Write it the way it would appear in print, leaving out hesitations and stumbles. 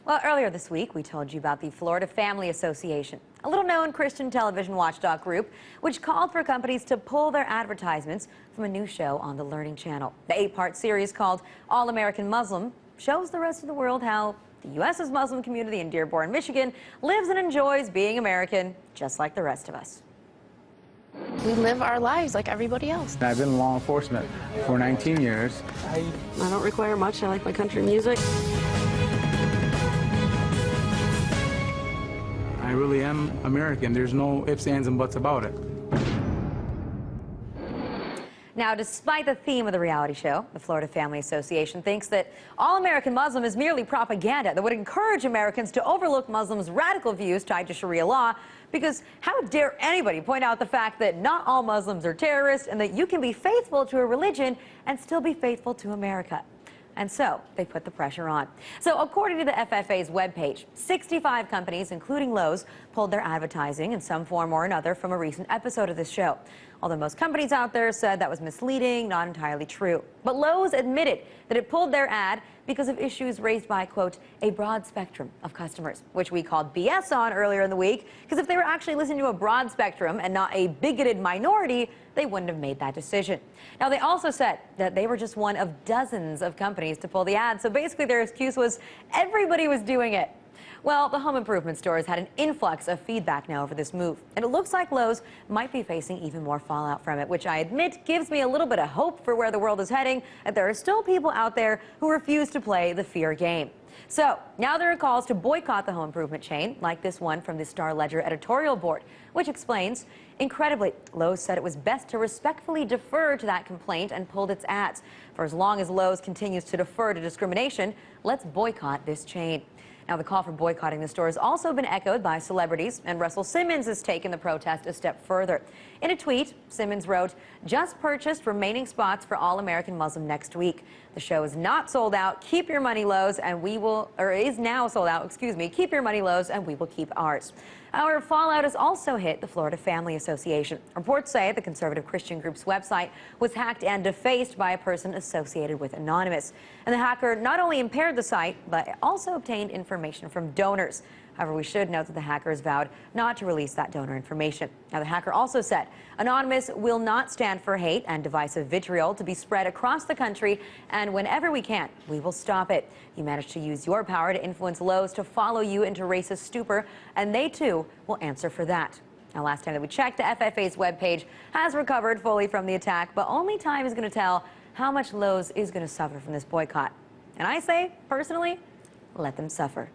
Well, earlier this week, we told you about the Florida Family Association, a little-known Christian television watchdog group, which called for companies to pull their advertisements from a new show on the Learning Channel. The 8-part series called All American Muslim shows the rest of the world how the U.S.'s Muslim community in Dearborn, Michigan, lives and enjoys being American, just like the rest of us. We live our lives like everybody else. I've been in law enforcement for 19 years. I don't require much. I like my country music. I really am American. There's no ifs, ands, and buts about it. Now, despite the theme of the reality show, the Florida Family Association thinks that All American Muslim is merely propaganda that would encourage Americans to overlook Muslims' radical views tied to Sharia law, because how dare anybody point out the fact that not all Muslims are terrorists and that you can be faithful to a religion and still be faithful to America. And so they put the pressure on. So according to the FFA's webpage, 65 companies, including Lowe's, pulled their advertising in some form or another from a recent episode of this show. Although most companies out there said that was misleading, not entirely true. But Lowe's admitted that it pulled their ad because of issues raised by, quote, a broad spectrum of customers, which we called BS on earlier in the week, because if they were actually listening to a broad spectrum and not a bigoted minority, they wouldn't have made that decision. Now, they also said that they were just one of dozens of companies to pull the ad, so basically their excuse was everybody was doing it. Well, the home improvement stores had an influx of feedback now over this move, and it looks like Lowe's might be facing even more fallout from it, which I admit gives me a little bit of hope for where the world is heading, that there are still people out there who refuse to play the fear game. So now there are calls to boycott the home improvement chain, like this one from the Star-Ledger editorial board, which explains, incredibly, Lowe's said it was best to respectfully defer to that complaint and pulled its ads. For as long as Lowe's continues to defer to discrimination, let's boycott this chain. Now, the call for boycotting the store has also been echoed by celebrities, and Russell Simmons has taken the protest a step further. In a tweet, Simmons wrote, "Just purchased remaining spots for All American Muslim next week. The show is not sold out. Keep your money, Lowe's, and we will, or is now sold out, excuse me. Keep your money, Lowe's, and we will keep ours." Our fallout has also hit the Florida Family Association. Reports say the conservative Christian group's website was hacked and defaced by a person associated with Anonymous. And the hacker not only impaired the site, but also obtained information from donors. However, we should note that the hackers vowed not to release that donor information. Now, the hacker also said Anonymous will not stand for hate and divisive vitriol to be spread across the country, and whenever we can, we will stop it. You managed to use your power to influence Lowe's to follow you into racist stupor, and they too will answer for that. Now, last time that we checked, the FFA's webpage has recovered fully from the attack, but only time is going to tell how much Lowe's is going to suffer from this boycott. And I say, personally, let them suffer.